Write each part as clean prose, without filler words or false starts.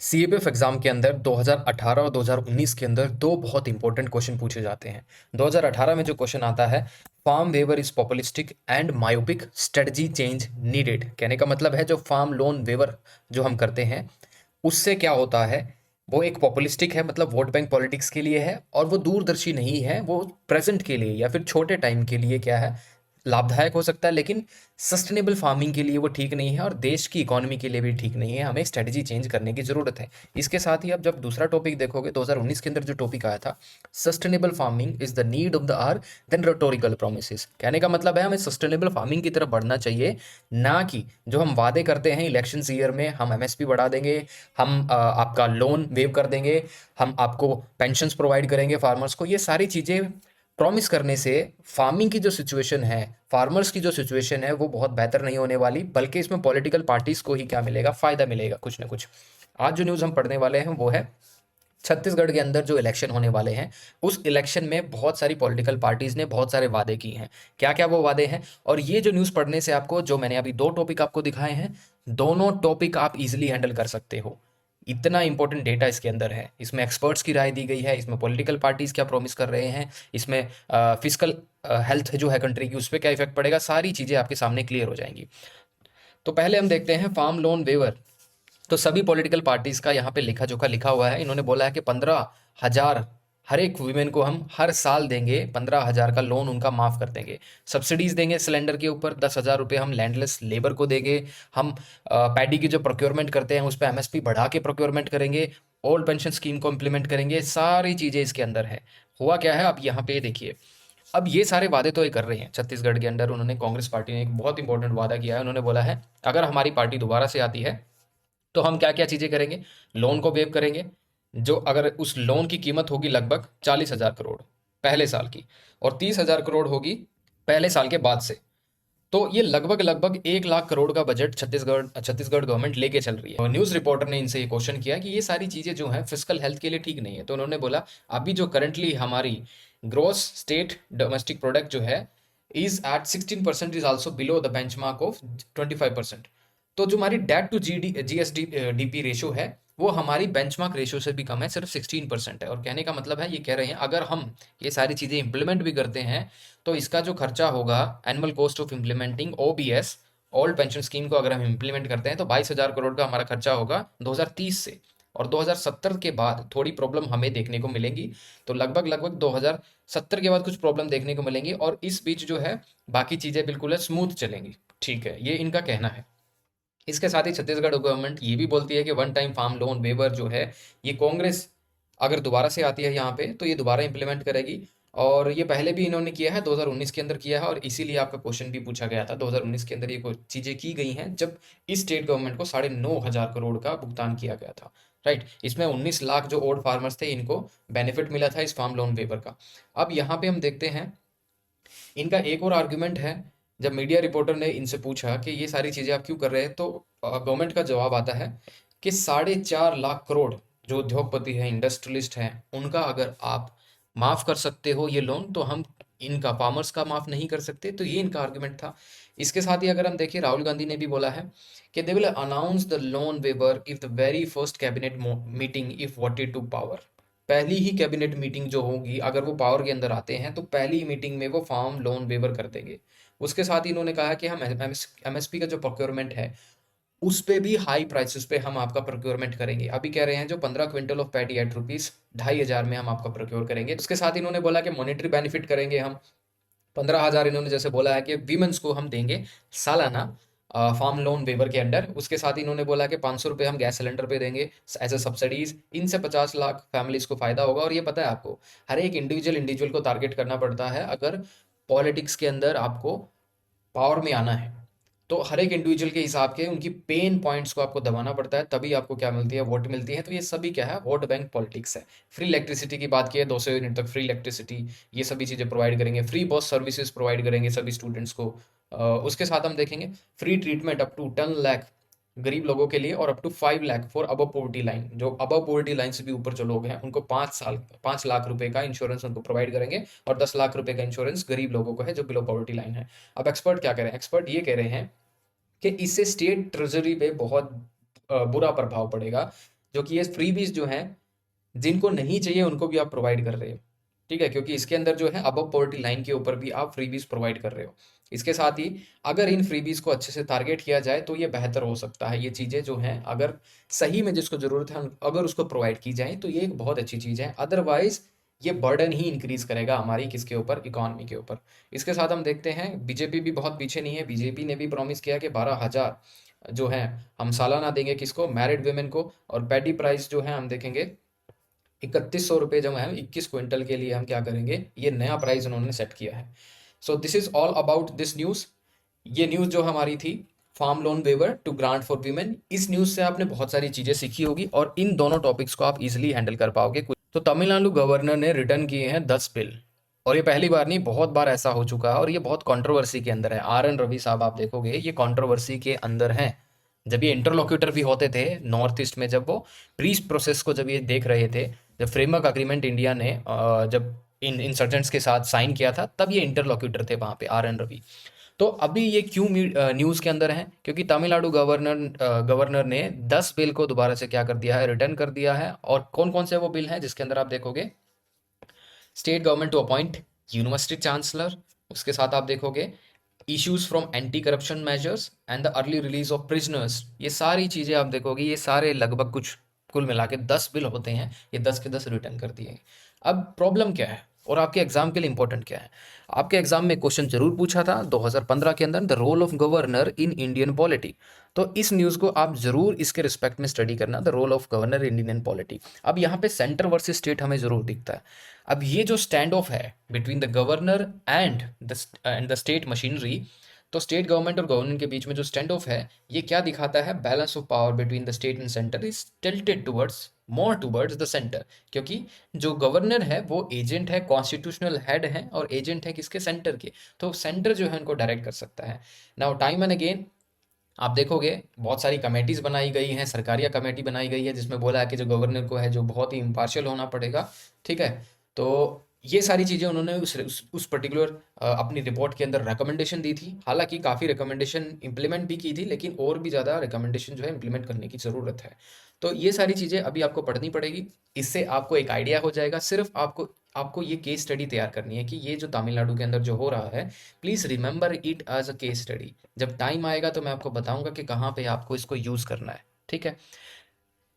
CAPF exam के अंदर 2018 और 2019 के अंदर दो बहुत इंपॉर्टेंट क्वेश्चन पूछे जाते हैं। 2018 में जो क्वेश्चन आता है, farm waiver is populistic and myopic, strategy change needed. कहने का मतलब है जो फार्म लोन वेवर जो हम करते हैं उससे क्या होता है, वो एक पॉपुलिस्टिक है, मतलब वोट बैंक पॉलिटिक्स के लिए है, और वो दूरदर्शी नहीं है, वो प्रेजेंट के लिए या फिर छोटे टाइम के लिए क्या है, लाभदायक हो सकता है, लेकिन सस्टेनेबल फार्मिंग के लिए वो ठीक नहीं है और देश की इकोनॉमी के लिए भी ठीक नहीं है। हमें स्ट्रेटजी चेंज करने की ज़रूरत है। इसके साथ ही अब जब दूसरा टॉपिक देखोगे, 2019 के अंदर जो टॉपिक आया था, sustainable farming is the need of the hour than rhetorical promises. कहने का मतलब है हमें सस्टेनेबल फार्मिंग की तरफ बढ़ना चाहिए, ना कि जो हम वादे करते हैं इलेक्शन ईयर में, हम एमएसपी बढ़ा देंगे, हम आपका लोन वेव कर देंगे, हम आपको पेंशन्स प्रोवाइड करेंगे फार्मर्स को। ये सारी चीज़ें प्रॉमिस करने से फार्मिंग की जो सिचुएशन है, फार्मर्स की जो सिचुएशन है, वो बहुत बेहतर नहीं होने वाली, बल्कि इसमें पॉलिटिकल पार्टीज को ही क्या मिलेगा, फायदा मिलेगा कुछ ना कुछ। आज जो न्यूज़ हम पढ़ने वाले हैं वो है छत्तीसगढ़ के अंदर जो इलेक्शन होने वाले हैं, उस इलेक्शन में बहुत सारी पॉलिटिकल पार्टीज ने बहुत सारे वादे किए हैं। क्या क्या वो वादे हैं, और ये जो न्यूज़ पढ़ने से आपको, जो मैंने अभी दो टॉपिक आपको दिखाए हैं, दोनों टॉपिक आप इजीली हैंडल कर सकते हो। इतना इंपॉर्टेंट डेटा इसके अंदर है। इसमें एक्सपर्ट्स की राय दी गई है, इसमें पॉलिटिकल पार्टीज क्या प्रॉमिस कर रहे हैं, इसमें फिजिकल हेल्थ जो है कंट्री की, उस पर क्या इफेक्ट पड़ेगा, सारी चीज़ें आपके सामने क्लियर हो जाएंगी। तो पहले हम देखते हैं फार्म लोन वेवर। तो सभी पॉलिटिकल पार्टीज का यहाँ पे लिखा जोखा लिखा हुआ है। इन्होंने बोला है कि 15,000 हर एक वुमेन को हम हर साल देंगे, 15,000 का लोन उनका माफ कर देंगे। सब्सिडीज देंगे सिलेंडर के ऊपर, 10,000 रुपये हम लैंडलेस लेबर को देंगे। हम पैडी की जो प्रोक्योरमेंट करते हैं उस पर एमएसपी बढ़ा के प्रोक्योरमेंट करेंगे। ओल्ड पेंशन स्कीम को इम्प्लीमेंट करेंगे। सारी चीज़ें इसके अंदर है। हुआ क्या है, अब यहाँ पे देखिए, अब ये सारे वादे तो ये कर रहे हैं छत्तीसगढ़ के अंदर। उन्होंने, कांग्रेस पार्टी ने एक बहुत इंपॉर्टेंट वादा किया है। उन्होंने बोला है अगर हमारी पार्टी दोबारा से आती है तो हम क्या क्या चीज़ें करेंगे, लोन को वेव करेंगे, जो अगर उस लोन की कीमत होगी लगभग 40,000 करोड़ पहले साल की, और 30,000 करोड़ होगी पहले साल के बाद से। तो ये लगभग लगभग 1 लाख करोड़ का बजट छत्तीसगढ़ छत्तीसगढ़ गवर्नमेंट लेके चल रही है। और न्यूज़ रिपोर्टर ने इनसे ये क्वेश्चन किया कि ये सारी चीज़ें जो हैं फिजिकल हेल्थ के लिए ठीक नहीं है। तो उन्होंने बोला अभी जो करंटली हमारी ग्रोस स्टेट डोमेस्टिक प्रोडक्ट जो है is at 16%, is also below the benchmark of 25%। तो जो हमारी debt to GSDP ratio है, वो हमारी बेंचमार्क रेशो से भी कम है, सिर्फ 16% है। और कहने का मतलब है, ये कह रहे हैं अगर हम ये सारी चीज़ें इंप्लीमेंट भी करते हैं तो इसका जो खर्चा होगा, annual cost of implementing OBS, old pension scheme को अगर हम इम्प्लीमेंट करते हैं तो 22,000 करोड़ का हमारा खर्चा होगा 2030 से। और 2070 के बाद थोड़ी प्रॉब्लम हमें देखने को मिलेंगी। तो लगभग लगभग 2070 के बाद कुछ प्रॉब्लम देखने को मिलेंगी, और इस बीच जो है बाकी चीज़ें बिल्कुल स्मूथ चलेंगी। ठीक है, ये इनका कहना है। इसके साथ ही छत्तीसगढ़ गवर्नमेंट ये भी बोलती है कि one time farm loan waiver जो है, ये कांग्रेस अगर दोबारा से आती है यहाँ पे तो ये दोबारा इंप्लीमेंट करेगी। और ये पहले भी इन्होंने किया है, 2019 के अंदर किया है, और इसीलिए आपका क्वेश्चन भी पूछा गया था। 2019 के अंदर ये कुछ चीज़ें की गई हैं जब इस स्टेट गवर्नमेंट को 9,500 करोड़ का भुगतान किया गया था। राइट, इसमें 19 लाख जो ओल्ड फार्मर्स थे इनको बेनिफिट मिला था इस फार्म लोन वेवर का। अब यहाँ पे हम देखते हैं इनका एक और आर्ग्यूमेंट है। जब मीडिया रिपोर्टर ने इनसे पूछा कि ये सारी चीज़ें आप क्यों कर रहे हैं, तो गवर्नमेंट का जवाब आता है कि 4.5 लाख करोड़ जो उद्योगपति हैं, इंडस्ट्रियलिस्ट हैं, उनका अगर आप माफ़ कर सकते हो ये लोन, तो हम इनका, फार्मर्स का माफ़ नहीं कर सकते। तो ये इनका आर्ग्यूमेंट था। इसके साथ ही अगर हम देखें, राहुल गांधी ने भी बोला है कि they will announce the loan waiver if the very first cabinet meeting if voted to power. पहली ही कैबिनेट मीटिंग जो होगी, अगर वो पावर के अंदर आते हैं तो पहली ही मीटिंग में वो फार्म लोन वेवर कर देंगे। उसके साथ ही इन्होंने कहा कि हम एमएसपी का जो प्रोक्योरमेंट है उस पे भी हाई प्राइसेस पे हम आपका प्रोक्योरमेंट करेंगे। अभी कह रहे हैं जो 15 quintal of paddy at rupees 2,500 में हम आपका प्रोक्योर करेंगे। उसके साथ इन्होंने बोला कि मॉनेटरी बेनिफिट करेंगे हम 15,000, इन्होंने जैसे बोला है कि वीमेंस को हम देंगे सालाना फार्म लोन वेवर के अंडर। उसके साथ ही इन्होंने बोला कि 500 रुपये हम गैस सिलेंडर पे देंगे एज ए सब्सिडीज। इनसे 50 लाख फैमिलीज को फायदा होगा। और ये पता है आपको, हर एक इंडिविजुअल को टारगेट करना पड़ता है अगर पॉलिटिक्स के अंदर आपको पावर में आना है। तो हर एक इंडिविजुअल के हिसाब के उनकी पेन पॉइंट्स को आपको दबाना पड़ता है, तभी आपको क्या मिलती है, वोट मिलती है। तो ये सभी क्या है, वोट बैंक पॉलिटिक्स है। फ्री इलेक्ट्रिसिटी की बात की है, 200 यूनिट तक फ्री इलेक्ट्रिसिटी, ये सभी चीज़ें प्रोवाइड करेंगे। फ्री बस सर्विसेज प्रोवाइड करेंगे सभी स्टूडेंट्स को। उसके साथ हम देखेंगे free treatment up to 10 lakh गरीब लोगों के लिए, और up to 5 lakh for above poverty line. जो अबव पोवर्टी लाइन से भी ऊपर जो लोग हैं उनको 5 लाख रुपए का इंश्योरेंस उनको प्रोवाइड करेंगे, और 10 लाख रुपए का इंश्योरेंस गरीब लोगों को है जो बिलो पॉवर्टी लाइन है। अब एक्सपर्ट क्या कह रहे हैं, एक्सपर्ट ये कह रहे हैं कि इससे स्टेट ट्रेजरी पे बहुत बुरा प्रभाव पड़ेगा। जो कि ये फ्रीबीज जो हैं जिनको नहीं चाहिए उनको भी आप प्रोवाइड कर रहे हो, ठीक है, क्योंकि इसके अंदर जो है अबव पॉवर्टी लाइन के ऊपर भी आप फ्रीबीज प्रोवाइड कर रहे हो। इसके साथ ही अगर इन फ्रीबीज को अच्छे से टारगेट किया जाए तो ये बेहतर हो सकता है। ये चीज़ें जो हैं अगर सही में जिसको ज़रूरत है अगर उसको प्रोवाइड की जाए तो ये एक बहुत अच्छी चीज़ है, अदरवाइज ये बर्डन ही इंक्रीज करेगा हमारी किसके ऊपर, इकोनॉमी के ऊपर। इसके साथ हम देखते हैं बीजेपी भी बहुत पीछे नहीं है। बीजेपी ने भी प्रॉमिस किया कि 12,000 जो है हम सालाना देंगे किसको, मैरिड वेमेन को। और पैडी प्राइस जो है हम देखेंगे 3100 रुपये जो है 21 क्विंटल के लिए हम क्या करेंगे, ये नया प्राइस उन्होंने सेट किया है। So this is all about this news. ये न्यूज़ जो हमारी थी farm loan waiver to grant for women, इस न्यूज़ से आपने बहुत सारी चीज़ें सीखी होगी और इन दोनों टॉपिक्स को आप इजीली हैंडल कर पाओगे। तो तमिलनाडु गवर्नर ने रिटर्न किए हैं 10 बिल, और ये पहली बार नहीं बहुत बार ऐसा हो चुका है और ये बहुत कंट्रोवर्सी के अंदर है। RN रवि साहब आप देखोगे ये कंट्रोवर्सी के अंदर हैं। जब ये इंटरलोक्यूटर भी होते थे नॉर्थ ईस्ट में, जब वो पीस प्रोसेस को जब ये देख रहे थे, जब फ्रेमवर्क अग्रीमेंट इंडिया ने जब इन इंसर्जेंट्स के साथ साइन किया था तब ये इंटरलोक्यूटर थे वहाँ पे RN रवि। तो अभी ये क्यों न्यूज़ के अंदर है, क्योंकि तमिलनाडु गवर्नर ने 10 बिल को दोबारा से क्या कर दिया है, रिटर्न कर दिया है। और कौन कौन से वो बिल हैं जिसके अंदर आप देखोगे state government to appoint university chancellor, उसके साथ आप देखोगे issues from anti corruption measures and the early release of prisoners. ये सारी चीज़ें आप देखोगे, ये सारे लगभग कुछ कुल मिला के 10 बिल होते हैं, ये 10 के 10 रिटर्न कर दिए। अब प्रॉब्लम क्या है और आपके एग्जाम के लिए इंपॉर्टेंट क्या है? आपके एग्जाम में क्वेश्चन जरूर पूछा था 2015 के अंदर, the role of governor in Indian polity. तो इस न्यूज़ को आप जरूर इसके रिस्पेक्ट में स्टडी करना, the role of governor in Indian polity. अब यहाँ पे सेंटर वर्सेस स्टेट हमें जरूर दिखता है। अब ये जो स्टैंड ऑफ है between the governor and the state machinery, तो स्टेट गवर्नमेंट और गवर्नमेंट के बीच में जो स्टैंड ऑफ है ये क्या दिखाता है, balance of power between the state and centre is tilted towards more towards the centre. क्योंकि जो गवर्नर है वो एजेंट है, कॉन्स्टिट्यूशनल हेड है और एजेंट है किसके, सेंटर के। तो सेंटर जो है उनको डायरेक्ट कर सकता है। नाउ टाइम एंड अगेन आप देखोगे बहुत सारी कमेटीज बनाई गई हैं, सरकारिया कमेटी बनाई गई है जिसमें बोला है कि जो गवर्नर को है जो बहुत ही इम्पार्शियल होना पड़ेगा, ठीक है। तो ये सारी चीज़ें उन्होंने उस पर्टिकुलर अपनी रिपोर्ट के अंदर रिकमेंडेशन दी थी। हालांकि काफ़ी रिकमेंडेशन इंप्लीमेंट भी की थी, लेकिन और भी ज़्यादा रिकमेंडेशन जो है इंप्लीमेंट करने की ज़रूरत है। तो ये सारी चीज़ें अभी आपको पढ़नी पड़ेगी, इससे आपको एक आइडिया हो जाएगा। सिर्फ आपको आपको ये केस स्टडी तैयार करनी है कि ये जो तमिलनाडु के अंदर जो हो रहा है, please remember it as a case study. जब टाइम आएगा तो मैं आपको बताऊंगा कि कहाँ पे आपको इसको यूज़ करना है, ठीक है।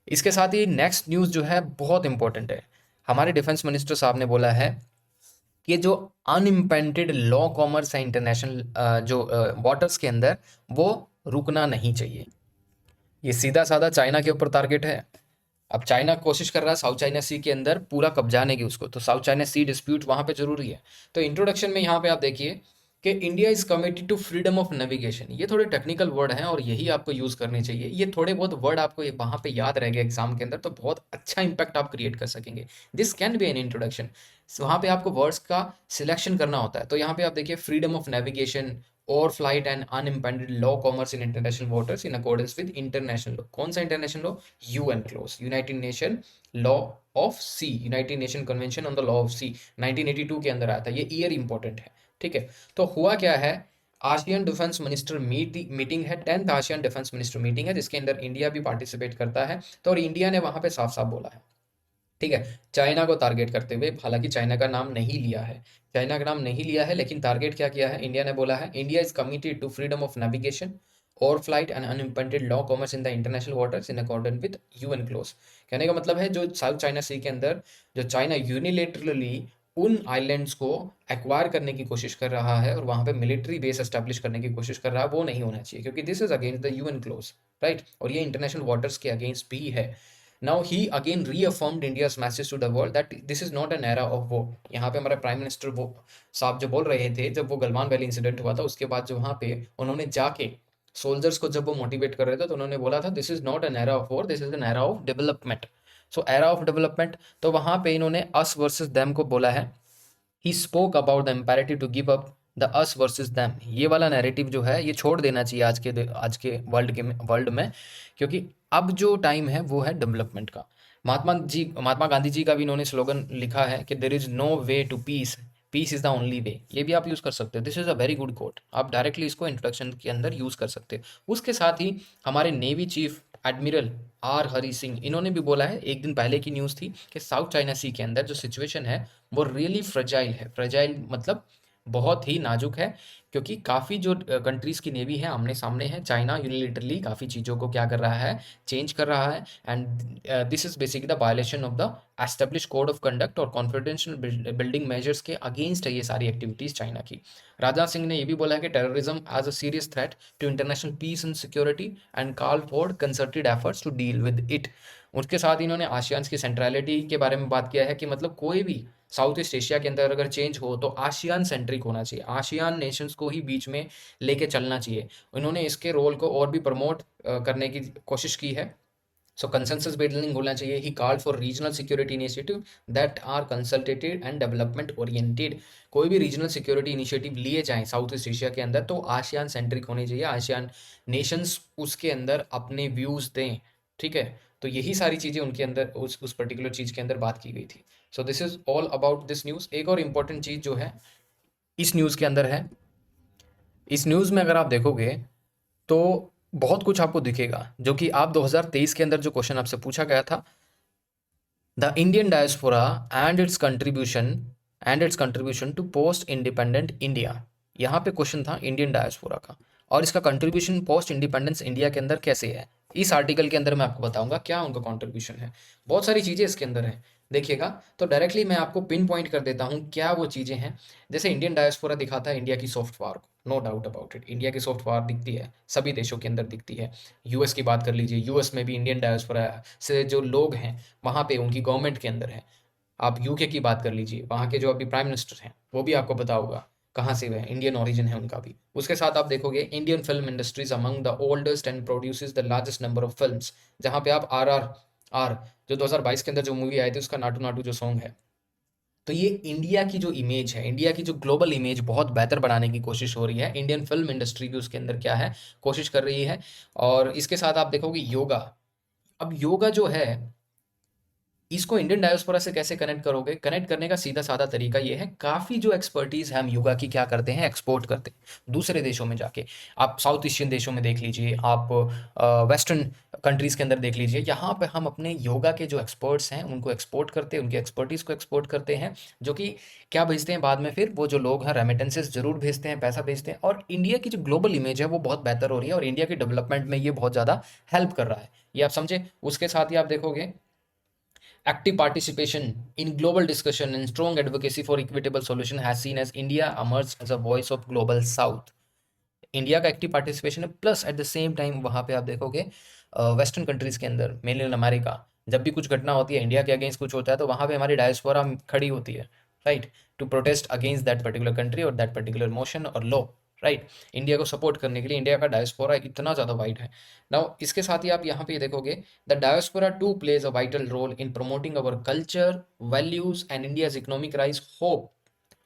इसके साथ ही नेक्स्ट न्यूज़ जो है बहुत इंपॉर्टेंट है। हमारे डिफेंस मिनिस्टर साहब ने बोला है कि जो अनइम्पेंटेड लॉ कॉमर्स है इंटरनेशनल जो वाटर्स के अंदर, वो रुकना नहीं चाहिए। ये सीधा साधा चाइना के ऊपर टारगेट है। अब चाइना कोशिश कर रहा है साउथ चाइना सी के अंदर पूरा कब्जाने की उसको, तो साउथ चाइना सी डिस्प्यूट वहाँ पे जरूरी है। तो इंट्रोडक्शन में यहाँ पे आप देखिए कि India is committed to freedom of navigation. ये थोड़े टेक्निकल वर्ड हैं और यही आपको यूज़ करने चाहिए। ये थोड़े बहुत वर्ड आपको वहाँ पे याद रहेंगे एग्जाम के अंदर, तो बहुत अच्छा इंपैक्ट आप क्रिएट कर सकेंगे। This can be an introduction. वहाँ पे आपको वर्ड्स का सिलेक्शन करना होता है। तो यहाँ पे आप देखिए freedom of navigation overflight and unimpeded law commerce in international waters in accordance with international law. कौन सा international law? UNCLOS, United Nation law of sea, United Nation convention on the law of sea, 1982 के अंदर आया था। ये year important है, ठीक है। तो हुआ क्या है, आसियान डिफेंस मिनिस्टर मीटिंग है, 10th ASEAN defence minister meeting है जिसके अंदर इंडिया भी पार्टिसिपेट करता है। तो और इंडिया ने वहां पे साफ साफ बोला है, ठीक है, चाइना को टारगेट करते हुए, हालांकि चाइना का नाम नहीं लिया है, चाइना का नाम नहीं लिया है, लेकिन टारगेट क्या किया है, इंडिया ने बोला है India is committed to freedom of navigation overflight and unimpeded law commerce in the international waters in accordance with UNCLOS. कहने का मतलब है जो साउथ चाइना सी के अंदर जो चाइना यूनिलेटरली उन आइलैंड्स को एक्वायर करने की कोशिश कर रहा है और वहां पे मिलिट्री बेस एस्टेब्लिश करने की कोशिश कर रहा है, वो नहीं होना चाहिए, क्योंकि this is against the UN close, right. और ये इंटरनेशनल वाटर्स के अगेंस्ट भी है। Now he again reaffirmed India's message to the world that this is not an era of war। यहाँ पे हमारे प्राइम मिनिस्टर वो साहब जो बोल रहे थे जब वो गलवान वैली इंसिडेंट हुआ था, उसके बाद जो वहाँ पे उन्होंने जाके सोल्जर्स को जब वो मोटिवेट कर रहे थे तो उन्होंने बोला था this is not an era of war, this is an era of development. So era of development, तो वहाँ पे इन्होंने अस वर्सेस देम को बोला है। He spoke about the imperative to give up the us versus them. ये वाला narrative जो है ये छोड़ देना चाहिए आज के वर्ल्ड में, क्योंकि अब जो टाइम है वो है डेवलपमेंट का। महात्मा गांधी जी का भी इन्होंने स्लोगन लिखा है कि there is no way to peace, peace is the only way. ये भी आप यूज़ कर सकते हो, this is a very good quote. आप डायरेक्टली इसको इंट्रोडक्शन के अंदर यूज़ कर सकते हो। उसके साथ ही हमारे navy chief admiral R Hari Singh, इन्होंने भी बोला है, एक दिन पहले की न्यूज़ थी, कि साउथ चाइना सी के अंदर जो सिचुएशन है वो रियली फ्रेजाइल है। फ्रेजाइल मतलब बहुत ही नाजुक है, क्योंकि काफ़ी जो कंट्रीज़ की नेवी है आमने सामने है। चाइना यूनिलेटरली काफ़ी चीज़ों को क्या कर रहा है, चेंज कर रहा है, and this is basically the violation of the establish code of conduct और कॉन्फिडेंशियल बिल्डिंग मेजर्स के अगेंस्ट है ये सारी एक्टिविटीज़ चाइना की। राजनाथ सिंह ने ये भी बोला है कि terrorism as a serious threat to international peace and security and call for concerted efforts to deal with it. उसके साथ इन्होंने आसियान की सेंट्रलिटी के बारे में बात किया है कि मतलब कोई भी साउथ ईस्ट एशिया के अंदर अगर चेंज हो तो आसियान सेंट्रिक होना चाहिए, आसियान नेशंस को ही बीच में लेके चलना चाहिए। उन्होंने इसके रोल को और भी प्रमोट करने की कोशिश की है। सो कंसेंसस बिल्डिंग होना चाहिए। He called for regional security initiative that are consultative and development oriented. कोई भी रीजनल सिक्योरिटी इनिशिएटिव लिए जाएं साउथ ईस्ट एशिया के अंदर तो आसियान सेंट्रिक होने चाहिए, आसियान नेशंस उसके अंदर अपने व्यूज़ दें, ठीक है। तो यही सारी चीज़ें उनके अंदर उस पर्टिकुलर चीज़ के अंदर बात की गई थी। So this is all about this news. एक और इम्पॉर्टेंट चीज़ जो है इस न्यूज़ के अंदर है, इस न्यूज़ में अगर आप देखोगे तो बहुत कुछ आपको दिखेगा, जो कि आप 2023 के अंदर जो क्वेश्चन आपसे पूछा गया था, the Indian diaspora and its contribution to post independent India. यहाँ पे क्वेश्चन था इंडियन डायस्पोरा का, और इसका कंट्रीब्यूशन पोस्ट इंडिपेंडेंस इंडिया के अंदर कैसे है। इस आर्टिकल के अंदर मैं आपको बताऊंगा क्या उनका कंट्रीब्यूशन है। बहुत सारी चीज़ें इसके अंदर हैं, देखिएगा। तो डायरेक्टली मैं आपको पिन पॉइंट कर देता हूँ क्या वो चीज़ें हैं। जैसे इंडियन डायस्पोरा दिखाता है इंडिया की सॉफ्ट पावर को, no doubt about it, India की सॉफ्ट पावर दिखती है, सभी देशों के अंदर दिखती है। यूएस की बात कर लीजिए, यूएस में भी इंडियन डायस्पोरा से जो लोग हैं वहाँ पे उनकी गवर्नमेंट के अंदर है। आप यूके की बात कर लीजिए, वहाँ के जो अभी प्राइम मिनिस्टर हैं वो भी आपको पता होगा कहाँ से वह इंडियन ओरिजिन है उनका भी। उसके साथ आप देखोगे Indian film industries among the oldest and produces the largest number of films, जहाँ पे आप आर जो 2022 के अंदर जो मूवी आई थी उसका नाटू नाटू जो सॉन्ग है। तो ये इंडिया की जो इमेज है, इंडिया की जो ग्लोबल इमेज बहुत बेहतर बनाने की कोशिश हो रही है। इंडियन फिल्म इंडस्ट्री भी उसके अंदर क्या है, कोशिश कर रही है। और इसके साथ आप देखोगे योगा। अब योगा जो है इसको इंडियन डायस्पोरा से कैसे कनेक्ट करोगे, कनेक्ट करने का सीधा साधा तरीका ये है, काफ़ी जो एक्सपर्टीज़ है हम योगा की क्या करते हैं, एक्सपोर्ट करते हैं दूसरे देशों में जाके। आप साउथ एशियन देशों में देख लीजिए, आप वेस्टर्न कंट्रीज़ के अंदर देख लीजिए, यहाँ पे हम अपने योगा के जो एक्सपर्ट्स हैं उनको एक्सपोर्ट करते हैं, उनकी एक्सपर्टीज़ को एक्सपोर्ट करते हैं, जो कि क्या भेजते हैं बाद में, फिर वो जो लोग हैं रेमिटेंसेस जरूर भेजते हैं, पैसा भेजते हैं, और इंडिया की जो ग्लोबल इमेज है वो बहुत बेहतर हो रही है, और इंडिया की डेवलपमेंट में ये बहुत ज़्यादा हेल्प कर रहा है, ये आप समझे। उसके साथ ही आप देखोगे active participation in global discussion and strong advocacy for equitable solution has seen as India emerged as a voice of global South। India का एक्टिव पार्टिसिपेशन है, plus at the same time वहाँ पे आप देखोगे वेस्टर्न कंट्रीज़ के अंदर, mainly in America, जब भी कुछ घटना होती है इंडिया के अगेंस्ट कुछ होता है तो वहाँ पे हमारी डायस्पोरा खड़ी होती है, right, to protest against that particular country और दैट पर्टिकुलर मोशन और लॉ, राइट। इंडिया को सपोर्ट करने के लिए इंडिया का डायस्पोरा इतना ज़्यादा वाइड है। नाउ इसके साथ ही आप यहाँ पे देखोगे the diaspora to plays a vital role in promoting our culture values and India's economic rise hope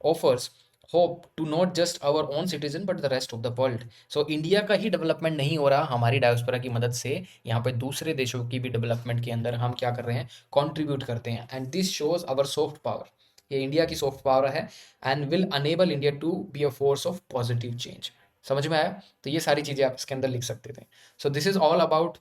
offers hope to not just our own citizen but the rest of the world. So India का ही development नहीं हो रहा हमारी diaspora की मदद से, यहाँ पे दूसरे देशों की भी डेवलपमेंट के अंदर हम क्या कर रहे हैं, कंट्रीब्यूट करते हैं, and this shows our soft power. ये इंडिया की सॉफ्ट पावर है and will enable India to be a force of positive change. समझ में आया? तो ये सारी चीज़ें आप इसके अंदर लिख सकते थे। So this is all about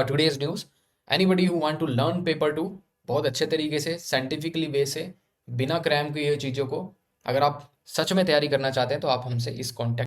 today's news. Anybody who want to learn paper to बहुत अच्छे तरीके से साइंटिफिकली वे से बिना क्रैम के ये चीज़ों को, अगर आप सच में तैयारी करना चाहते हैं तो आप हमसे इस कॉन्टैक्ट